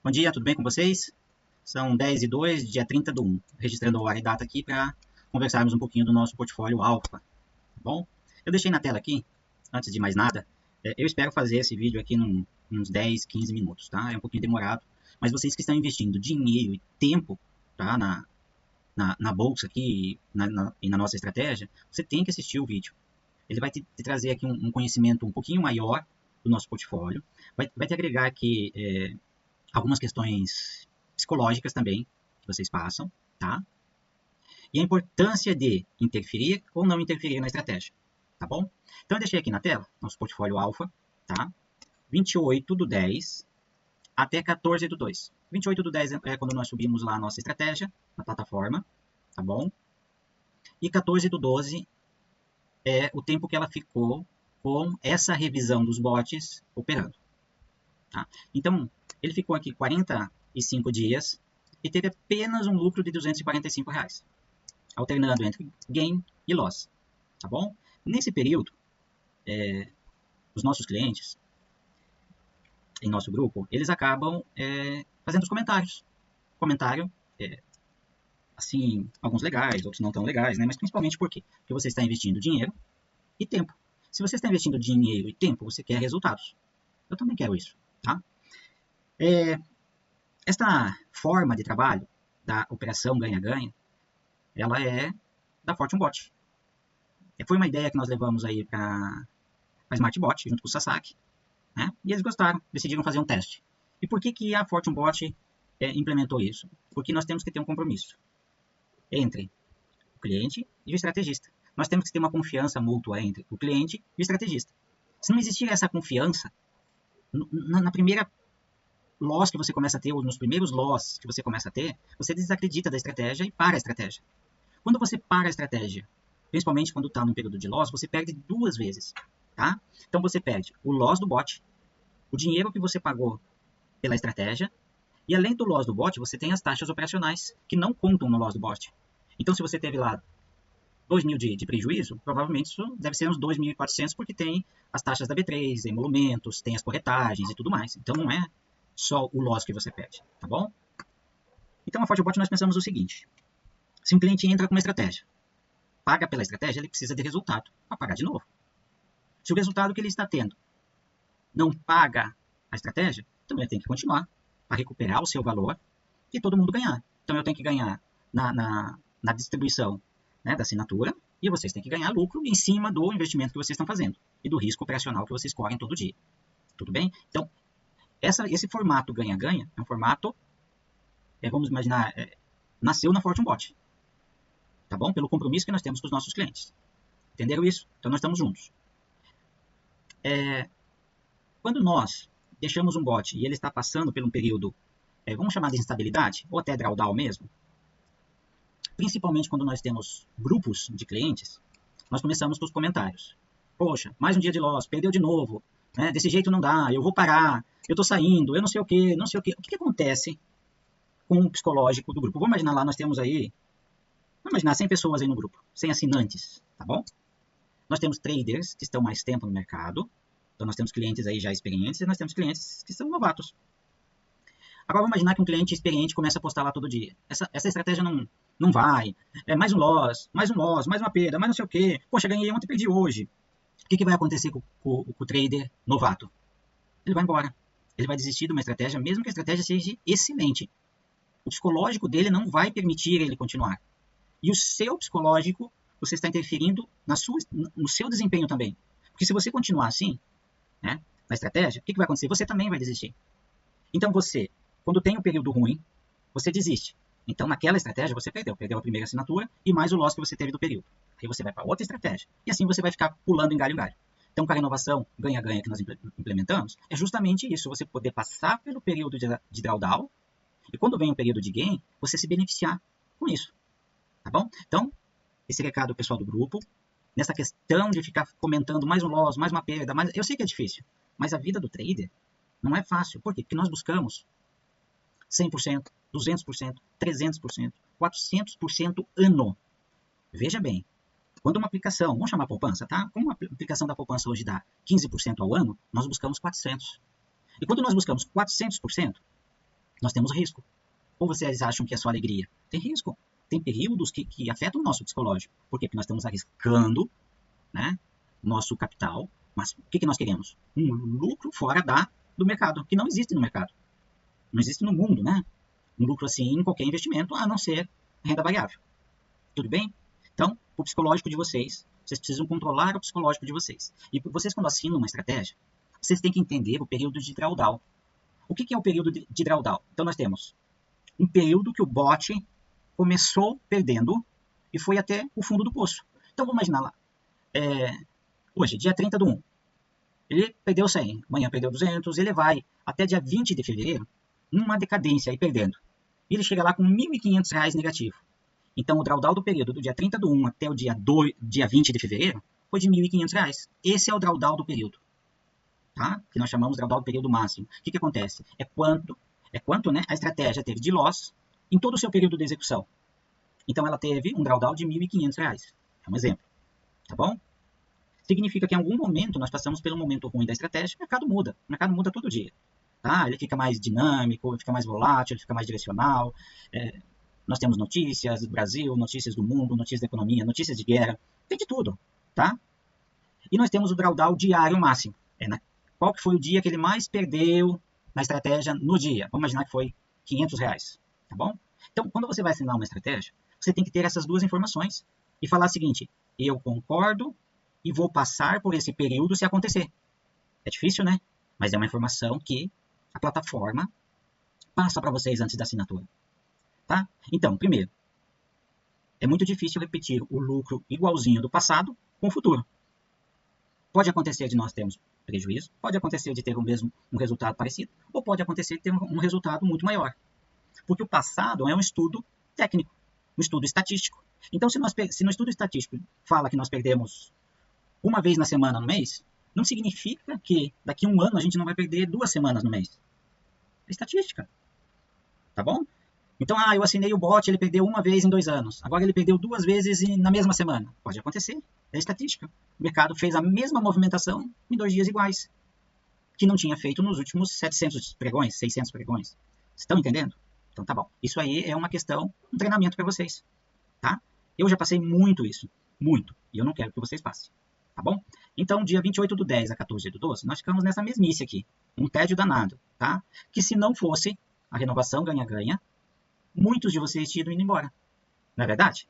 Bom dia, tudo bem com vocês? São 10:02, dia 30/1, registrando a hora e data aqui para conversarmos um pouquinho do nosso portfólio Alpha, tá bom? Eu deixei na tela aqui, antes de mais nada, eu espero fazer esse vídeo aqui uns 10, 15 minutos, tá? É um pouquinho demorado, mas vocês que estão investindo dinheiro e tempo, tá? Na bolsa aqui e na nossa estratégia, você tem que assistir o vídeo. Ele vai te trazer aqui um conhecimento um pouquinho maior do nosso portfólio, vai te agregar aqui algumas questões psicológicas também que vocês passam, tá? E a importância de interferir ou não interferir na estratégia, tá bom? Então eu deixei aqui na tela nosso portfólio alfa, tá? 28/10 até 14/2. 28/10 é quando nós subimos lá a nossa estratégia na plataforma, tá bom? E 14/12 é o tempo que ela ficou com essa revisão dos bots operando, tá? Então, ele ficou aqui 45 dias e teve apenas um lucro de R$ 245, alternando entre gain e loss, tá bom? Nesse período, os nossos clientes, em nosso grupo, eles acabam fazendo os comentários. Comentário, assim, alguns legais, outros não tão legais, né? Mas principalmente por quê? Porque você está investindo dinheiro e tempo. Se você está investindo dinheiro e tempo, você quer resultados. Eu também quero isso, tá? Esta forma de trabalho da operação ganha-ganha, ela é da Fortune Bot. Foi uma ideia que nós levamos aí para a Smartbot, junto com o Sasaki, né? E eles gostaram, decidiram fazer um teste. E por que a Fortune Bot implementou isso? Porque nós temos que ter um compromisso entre o cliente e o estrategista. Nós temos que ter uma confiança mútua entre o cliente e o estrategista. Se não existir essa confiança, na primeira loss que você começa a ter, ou nos primeiros loss que você começa a ter, você desacredita da estratégia e para a estratégia. Quando você para a estratégia, principalmente quando está no período de loss, você perde duas vezes, tá? Então você perde o loss do bot, o dinheiro que você pagou pela estratégia, e além do loss do bot, você tem as taxas operacionais que não contam no loss do bot. Então se você teve lá 2.000 de prejuízo, provavelmente isso deve ser uns 2.400, porque tem as taxas da B3, emolumentos, tem as corretagens e tudo mais. Então não é só o loss que você perde, tá bom? Então a Fortebot nós pensamos o seguinte: se um cliente entra com uma estratégia, paga pela estratégia, ele precisa de resultado para pagar de novo. Se o resultado que ele está tendo não paga a estratégia, então ele tem que continuar para recuperar o seu valor e todo mundo ganhar. Então eu tenho que ganhar na distribuição, né, da assinatura, e vocês têm que ganhar lucro em cima do investimento que vocês estão fazendo e do risco operacional que vocês correm todo dia. Tudo bem? Então, esse formato ganha-ganha é um formato, vamos imaginar, nasceu na Fortune Bot, tá bom? Pelo compromisso que nós temos com os nossos clientes. Entenderam isso? Então nós estamos juntos. Quando nós deixamos um bot e ele está passando por um período, vamos chamar de instabilidade, ou até drawdown mesmo, principalmente quando nós temos grupos de clientes, nós começamos com os comentários. Poxa, mais um dia de loss, perdeu de novo, né? Desse jeito não dá, eu vou parar, eu tô saindo, eu não sei o que, não sei o que. O que acontece com o psicológico do grupo? Vamos imaginar lá, nós temos aí, vamos imaginar 100 pessoas aí no grupo, 100 assinantes, tá bom? Nós temos traders que estão mais tempo no mercado, então nós temos clientes aí já experientes e nós temos clientes que são novatos. Agora vamos imaginar que um cliente experiente começa a postar lá todo dia. Essa estratégia não vai, mais um loss, mais uma perda, mais não sei o que. Poxa, ganhei ontem, perdi hoje. O que vai acontecer com o trader novato? Ele vai embora. Ele vai desistir de uma estratégia, mesmo que a estratégia seja excelente. O psicológico dele não vai permitir ele continuar. E o seu psicológico, você está interferindo no seu desempenho também. Porque se você continuar assim, né, na estratégia, o que vai acontecer? Você também vai desistir. Então você, quando tem um período ruim, você desiste. Então naquela estratégia você perdeu a primeira assinatura e mais o loss que você teve do período. Aí você vai para outra estratégia. E assim você vai ficar pulando em galho em galho. Então com a renovação ganha-ganha que nós implementamos, é justamente isso, você poder passar pelo período de drawdown e quando vem um período de gain, você se beneficiar com isso. Tá bom? Então, esse recado pessoal do grupo, nessa questão de ficar comentando mais um loss, mais uma perda, eu sei que é difícil, mas a vida do trader não é fácil. Por quê? Porque nós buscamos 100%, 200%, 300%, 400% ano. Veja bem, quando uma aplicação, vamos chamar poupança, tá? Como uma aplicação da poupança hoje dá 15% ao ano, nós buscamos 400%. E quando nós buscamos 400%, nós temos risco. Ou vocês acham que é só alegria? Tem risco. Tem períodos que afetam o nosso psicológico. Por quê? Porque nós estamos arriscando, né, nosso capital. Mas o que nós queremos? Um lucro fora do mercado, que não existe no mercado. Não existe no mundo, né? Um lucro assim em qualquer investimento, a não ser renda variável. Tudo bem? Então, o psicológico de vocês precisam controlar o psicológico de vocês. E vocês, quando assinam uma estratégia, vocês têm que entender o período de drawdown. O que é o período de drawdown? Então, nós temos um período que o bot começou perdendo e foi até o fundo do poço. Então, vamos imaginar lá. Hoje, dia 30/1, ele perdeu 100, amanhã perdeu 200, ele vai até dia 20 de fevereiro, numa decadência aí perdendo. E ele chega lá com R$ 1.500 negativo. Então, o drawdown do período do dia 30/1 até o dia 20 de fevereiro foi de R$ 1.500. Esse é o drawdown do período, tá? Que nós chamamos de drawdown do período máximo. O que acontece? É quanto, né, a estratégia teve de loss em todo o seu período de execução. Então, ela teve um drawdown de R$ 1.500. É um exemplo, tá bom? Significa que em algum momento nós passamos pelo momento ruim da estratégia, o mercado muda todo dia. Tá? Ele fica mais dinâmico, ele fica mais volátil, ele fica mais direcional. Nós temos notícias do Brasil, notícias do mundo, notícias da economia, notícias de guerra, tem de tudo, tá? E nós temos o drawdown diário máximo. Qual que foi o dia que ele mais perdeu na estratégia no dia? Vamos imaginar que foi R$ 500, tá bom? Então, quando você vai assinar uma estratégia, você tem que ter essas duas informações e falar o seguinte: eu concordo e vou passar por esse período se acontecer. É difícil, né? Mas é uma informação que a plataforma passa para vocês antes da assinatura. Tá? Então, primeiro, é muito difícil repetir o lucro igualzinho do passado com o futuro. Pode acontecer de nós termos prejuízo, pode acontecer de ter um resultado parecido, ou pode acontecer de ter um resultado muito maior. Porque o passado é um estudo técnico, um estudo estatístico. Então, se no estudo estatístico fala que nós perdemos uma vez na semana no mês, não significa que daqui a um ano a gente não vai perder 2 semanas no mês. É estatística. Tá bom? Então, eu assinei o bot, ele perdeu uma vez em 2 anos. Agora ele perdeu 2 vezes na mesma semana. Pode acontecer. É estatística. O mercado fez a mesma movimentação em 2 dias iguais, que não tinha feito nos últimos 700 pregões, 600 pregões. Estão entendendo? Então tá bom. Isso aí é uma questão, um treinamento para vocês. Tá? Eu já passei muito isso. Muito. E eu não quero que vocês passem. Tá bom? Então, dia 28/10 a 14/12, nós ficamos nessa mesmice aqui. Um tédio danado. Tá? Que se não fosse a renovação ganha-ganha, muitos de vocês tinham ido embora. Não é verdade?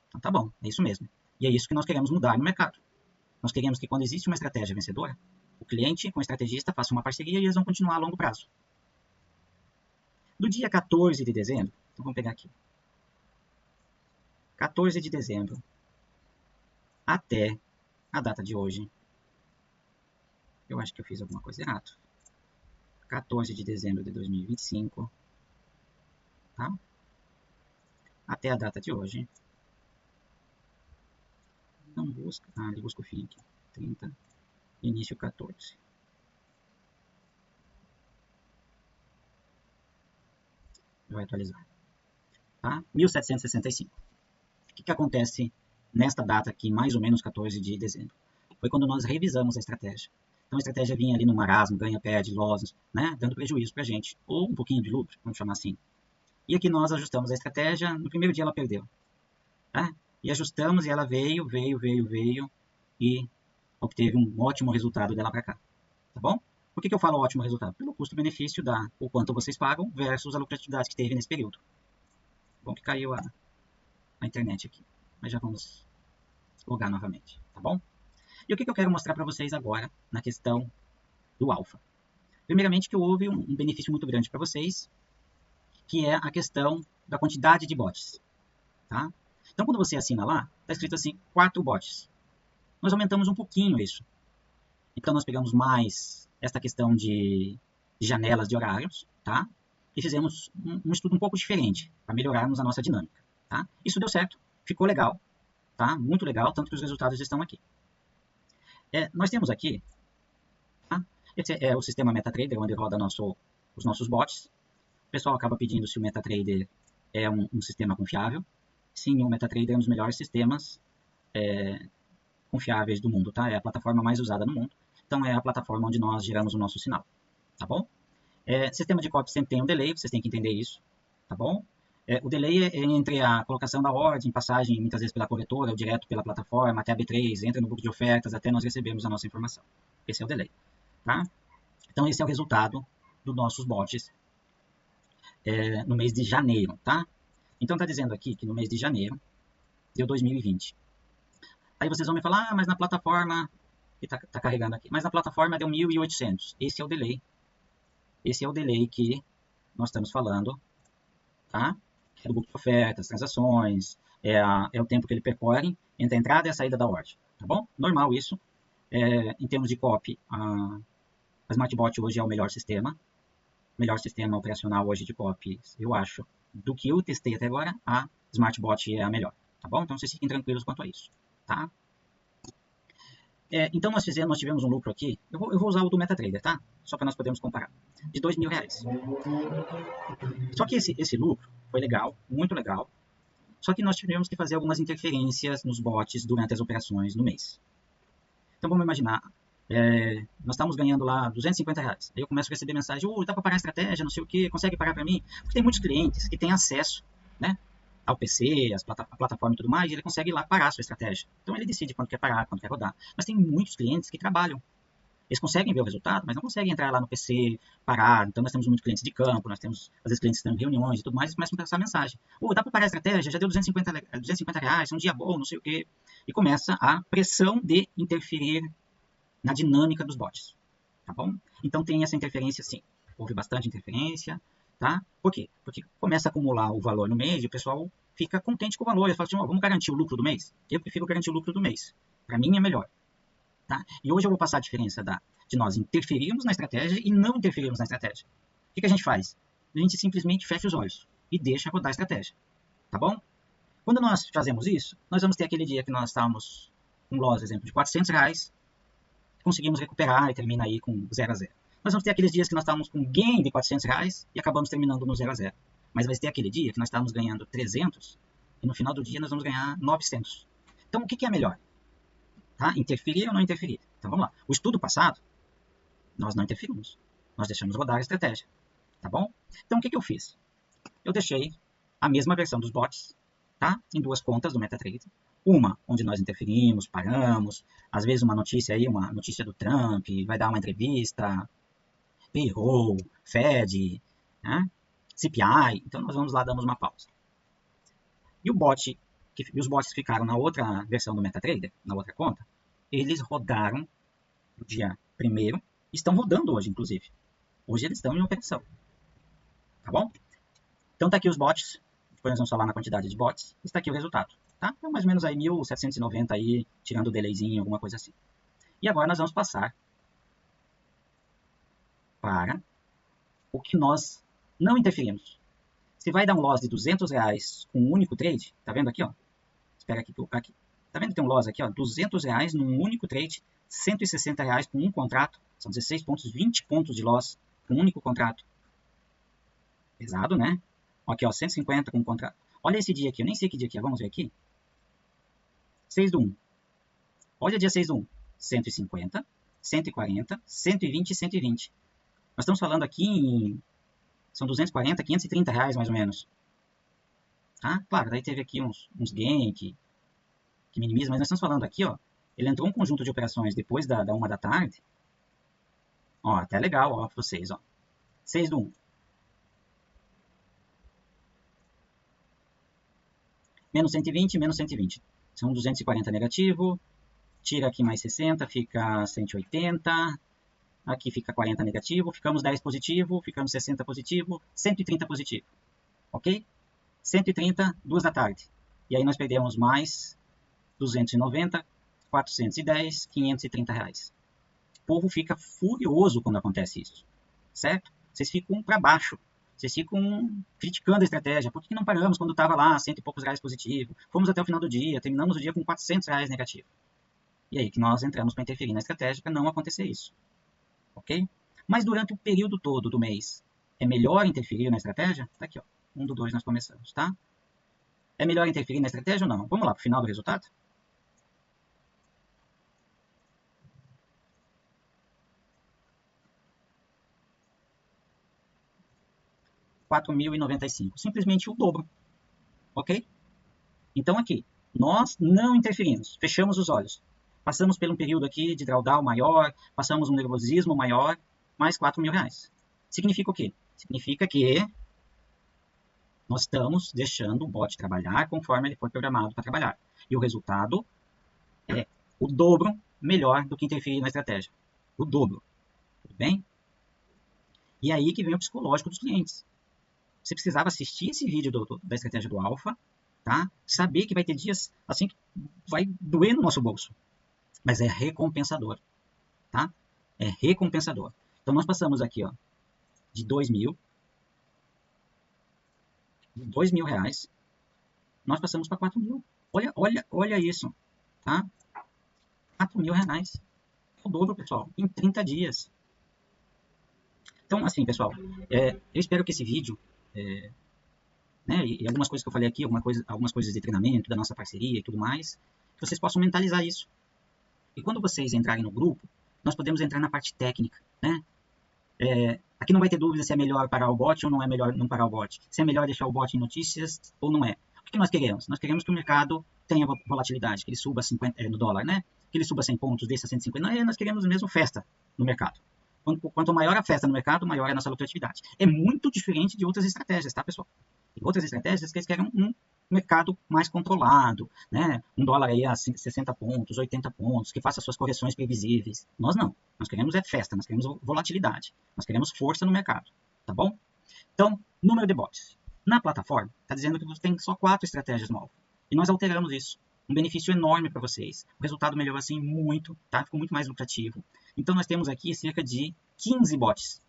Então tá bom, é isso mesmo. E é isso que nós queremos mudar no mercado. Nós queremos que quando existe uma estratégia vencedora, o cliente com o estrategista faça uma parceria e eles vão continuar a longo prazo. Do dia 14 de dezembro, então vamos pegar aqui. 14 de dezembro até a data de hoje. Eu acho que eu fiz alguma coisa errada. 14 de dezembro de 2025. Tá? Até a data de hoje. Não busca. Ele busca o fim aqui. 30. Início 14. Vai atualizar. Tá? 1765. O que acontece nesta data aqui, mais ou menos 14 de dezembro? Foi quando nós revisamos a estratégia. Então a estratégia vinha ali no marasmo, ganha, perde, losses, né? Dando prejuízo pra gente. Ou um pouquinho de lucro, vamos chamar assim. E aqui nós ajustamos a estratégia. No primeiro dia ela perdeu. Tá? E ajustamos e ela veio e obteve um ótimo resultado dela para cá. Tá bom? Por que eu falo ótimo resultado? Pelo custo-benefício o quanto vocês pagam versus a lucratividade que teve nesse período. Bom que caiu a internet aqui. Mas já vamos logar novamente. Tá bom? E o que eu quero mostrar para vocês agora na questão do alfa? Primeiramente que houve um benefício muito grande para vocês, que é a questão da quantidade de bots. Tá? Então, quando você assina lá, está escrito assim, 4 bots. Nós aumentamos um pouquinho isso. Então, nós pegamos mais esta questão de janelas de horários, tá? E fizemos um estudo um pouco diferente, para melhorarmos a nossa dinâmica, tá? Isso deu certo, ficou legal, tá? Muito legal, tanto que os resultados estão aqui. Nós temos aqui, tá? Esse é o sistema MetaTrader, onde roda os nossos bots. O pessoal acaba pedindo se o MetaTrader é um sistema confiável. Sim, o MetaTrader é um dos melhores sistemas confiáveis do mundo, tá? É a plataforma mais usada no mundo. Então, é a plataforma onde nós geramos o nosso sinal, tá bom? Sistema de copy sempre tem um delay, vocês têm que entender isso, tá bom? O delay é entre a colocação da ordem, passagem muitas vezes pela corretora ou direto pela plataforma, até a B3, entra no grupo de ofertas, até nós recebermos a nossa informação. Esse é o delay, tá? Então esse é o resultado dos nossos bots no mês de janeiro, tá? Então tá dizendo aqui que no mês de janeiro deu 2020. Aí vocês vão me falar, mas na plataforma, que tá carregando aqui, mas na plataforma deu 1.800. Esse é o delay. Esse é o delay que nós estamos falando, tá? É do grupo de ofertas, transações, é o tempo que ele percorre entre a entrada e a saída da ordem, tá bom? Normal isso. Em termos de copy, a SmartBot hoje é o melhor sistema operacional hoje de copy, eu acho, do que eu testei até agora, a SmartBot é a melhor, tá bom? Então vocês fiquem tranquilos quanto a isso, tá? Então nós tivemos um lucro aqui, eu vou usar o do MetaTrader, tá? Só para nós podermos comparar, de R$2.000. Só que esse lucro foi legal, muito legal, só que nós tivemos que fazer algumas interferências nos bots durante as operações no mês. Então vamos imaginar, nós estamos ganhando lá R$250. Aí eu começo a receber mensagem, dá para parar a estratégia, não sei o que, consegue parar para mim? Porque tem muitos clientes que têm acesso, né, ao PC, a plataforma e tudo mais, e ele consegue ir lá parar a sua estratégia. Então ele decide quando quer parar, quando quer rodar. Mas tem muitos clientes que trabalham. Eles conseguem ver o resultado, mas não conseguem entrar lá no PC, parar. Então nós temos muitos clientes de campo, nós temos, às vezes, clientes que estão em reuniões e tudo mais, e começam a passar mensagem. Dá para parar a estratégia, já deu R$250, um dia bom, não sei o quê. E começa a pressão de interferir na dinâmica dos bots, tá bom? Então tem essa interferência sim, houve bastante interferência, tá? Por quê? Porque começa a acumular o valor no mês e o pessoal fica contente com o valor, eles falam assim, vamos garantir o lucro do mês? Eu prefiro garantir o lucro do mês, para mim é melhor, tá? E hoje eu vou passar a diferença de nós interferirmos na estratégia e não interferirmos na estratégia. O que a gente faz? A gente simplesmente fecha os olhos e deixa rodar a estratégia, tá bom? Quando nós fazemos isso, nós vamos ter aquele dia que nós estávamos com loss, exemplo, de R$400, conseguimos recuperar e termina aí com 0 a 0. Nós vamos ter aqueles dias que nós estávamos com gain de R$400 e acabamos terminando no 0 a 0. Mas vai ter aquele dia que nós estávamos ganhando 300 e no final do dia nós vamos ganhar 900. Então o que é melhor? Tá? Interferir ou não interferir? Então vamos lá. O estudo passado, nós não interferimos. Nós deixamos rodar a estratégia. Tá bom? Então o que eu fiz? Eu deixei a mesma versão dos bots, tá? Em duas contas do MetaTrader. Uma onde nós interferimos, paramos, às vezes uma notícia aí, uma notícia do Trump, vai dar uma entrevista, payroll, Fed, né? CPI, então nós vamos lá, damos uma pausa. E os bots ficaram na outra versão do MetaTrader, na outra conta, eles rodaram no dia 1º, estão rodando hoje, inclusive. Hoje eles estão em operação. Tá bom? Então tá aqui os bots, depois nós vamos falar na quantidade de bots, está aqui o resultado. Tá? Então, mais ou menos aí 1.790 aí, tirando o delayzinho, alguma coisa assim. E agora nós vamos passar para o que nós não interferimos. Se vai dar um loss de R$200 com um único trade, tá vendo aqui, ó? Espera aqui, aqui. Tá vendo que tem um loss aqui, ó? R$200 num único trade, R$160 com um contrato, são 16 pontos, 20 pontos de loss com um único contrato. Pesado, né? Aqui, ó, 150 com um contrato. Olha esse dia aqui, eu nem sei que dia aqui é, vamos ver aqui. 6/1. Olha dia 6/1. 150, 140, 120 e 120. Nós estamos falando aqui em... São 240, 530 reais mais ou menos. Tá? Claro, daí teve aqui uns gain que minimiza, mas nós estamos falando aqui, ó. Ele entrou um conjunto de operações depois da 1 da tarde. Ó, até legal, ó, pra vocês, ó. 6/1. Menos 120, menos 120. São 240 negativo. Tira aqui mais 60, fica 180. Aqui fica 40 negativo. Ficamos 10 positivo, ficamos 60 positivo, 130 positivo. Ok? 130, 2 da tarde. E aí nós perdemos mais 290, 410, 530 reais. O povo fica furioso quando acontece isso. Certo? Vocês ficam para baixo. Vocês ficam criticando a estratégia. Por que não paramos quando estava lá, 100 e poucos reais positivo? Fomos até o final do dia, terminamos o dia com 400 reais negativo. E aí que nós entramos para interferir na estratégia para não acontecer isso. Ok? Mas durante o período todo do mês, é melhor interferir na estratégia? Tá aqui, ó. 1/2 nós começamos, tá? É melhor interferir na estratégia ou não? Vamos lá para o final do resultado? 4.095. Simplesmente o dobro. Ok? Então aqui, nós não interferimos, fechamos os olhos. Passamos por um período aqui de drawdown maior, passamos um nervosismo maior, mais R$4.000. Significa o quê? Significa que nós estamos deixando o bot trabalhar conforme ele foi programado para trabalhar. E o resultado é o dobro melhor do que interferir na estratégia. O dobro. Tudo bem? E aí que vem o psicológico dos clientes. Você precisava assistir esse vídeo da estratégia do Alpha, tá? Saber que vai ter dias assim que vai doer no nosso bolso. Mas é recompensador, tá? É recompensador. Então nós passamos aqui, ó, de R$2.000, nós passamos para R$4.000. Olha isso, tá? R$4.000. É o dobro, pessoal, em 30 dias. Então, assim, pessoal, eu espero que esse vídeo, né, e algumas coisas que eu falei aqui, algumas coisas de treinamento, da nossa parceria e tudo mais, que vocês possam mentalizar isso. E quando vocês entrarem no grupo, nós podemos entrar na parte técnica, né? Aqui não vai ter dúvida se é melhor parar o bot ou não é melhor não parar o bot. Se é melhor deixar o bot em notícias ou não é. O que nós queremos? Nós queremos que o mercado tenha volatilidade, que ele suba 50, no dólar, né? Que ele suba 100 pontos, desça 150. Nós queremos mesmo festa no mercado. Quanto maior a festa no mercado, maior é a nossa lucratividade. É muito diferente de outras estratégias, tá, pessoal? Tem outras estratégias que eles querem um mercado mais controlado, né? Um dólar aí a 60 pontos, 80 pontos, que faça suas correções previsíveis. Nós não. Nós queremos festa, nós queremos volatilidade, nós queremos força no mercado, tá bom? Então, número de bots. Na plataforma, está dizendo que você tem só 4 estratégias no Alpha. E nós alteramos isso. Um benefício enorme para vocês. O resultado melhorou assim muito, tá? Ficou muito mais lucrativo. Então nós temos aqui cerca de 15 bots.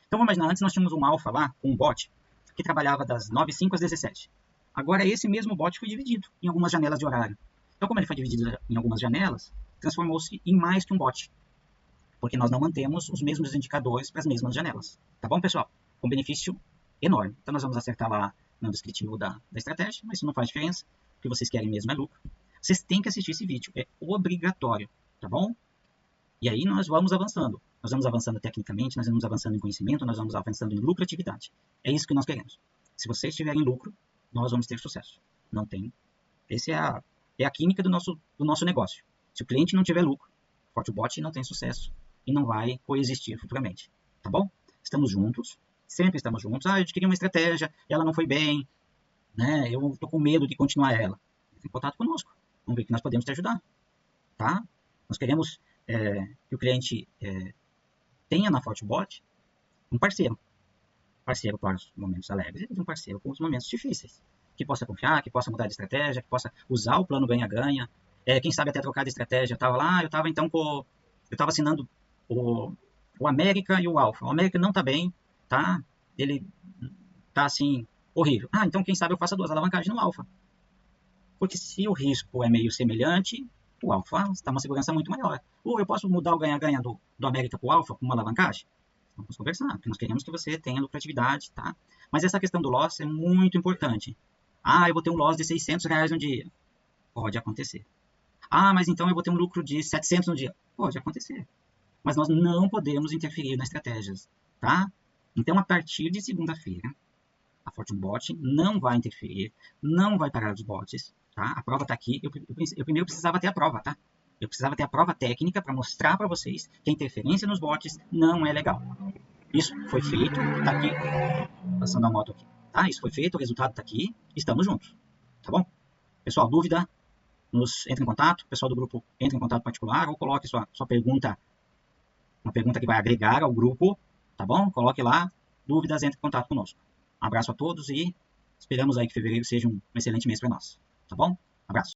Então vamos imaginar, antes nós tínhamos um Alpha lá, um bot, que trabalhava das 9h05 às 17h. Agora esse mesmo bot foi dividido em algumas janelas de horário. Então como ele foi dividido em algumas janelas, transformou-se em mais que um bot. Porque nós não mantemos os mesmos indicadores para as mesmas janelas. Tá bom, pessoal? Um benefício enorme. Então nós vamos acertar lá no descritivo da estratégia, mas isso não faz diferença. O que vocês querem mesmo é lucro. Vocês têm que assistir esse vídeo. É obrigatório. Tá bom? E aí nós vamos avançando. Nós vamos avançando tecnicamente, nós vamos avançando em conhecimento, nós vamos avançando em lucratividade. É isso que nós queremos. Se vocês tiverem lucro, nós vamos ter sucesso. Não tem. Essa é a química do nosso negócio. Se o cliente não tiver lucro, o Fortebot não tem sucesso e não vai coexistir futuramente. Tá bom? Estamos juntos. Sempre estamos juntos. Eu adquiri uma estratégia, ela não foi bem, né? Eu estou com medo de continuar ela. Entre em contato conosco. Vamos ver que nós podemos te ajudar. Tá? Nós queremos que o cliente tenha na Fortebot um parceiro. Parceiro para os momentos alegres e um parceiro para os momentos difíceis. Que possa confiar, que possa mudar de estratégia, que possa usar o plano ganha-ganha. Quem sabe até trocar de estratégia. Eu estava assinando o América e o Alpha. O América não está bem, tá? Ele está assim, horrível. Então quem sabe eu faça 2 alavancagens no Alpha. Porque se o risco é meio semelhante, o Alpha está uma segurança muito maior. Ou eu posso mudar o ganha-ganha do América para o Alpha com uma alavancagem? Vamos conversar, porque nós queremos que você tenha lucratividade, tá? Mas essa questão do loss é muito importante. Eu vou ter um loss de R$600 no dia. Pode acontecer. Mas então eu vou ter um lucro de 700 no dia. Pode acontecer. Mas nós não podemos interferir nas estratégias, tá? Então, a partir de segunda-feira, a FortuneBot não vai interferir, não vai parar os bots, tá? A prova está aqui. Eu primeiro precisava ter a prova, tá? Eu precisava ter a prova técnica para mostrar para vocês que a interferência nos bots não é legal. Isso foi feito, tá aqui, passando a moto aqui, tá? Isso foi feito, o resultado está aqui, estamos juntos, tá bom? Pessoal, dúvida, entre em contato, pessoal do grupo entre em contato particular ou coloque sua pergunta, uma pergunta que vai agregar ao grupo, tá bom? Coloque lá, dúvidas, entre em contato conosco. Um abraço a todos e esperamos aí que fevereiro seja um excelente mês para nós, tá bom? Abraço.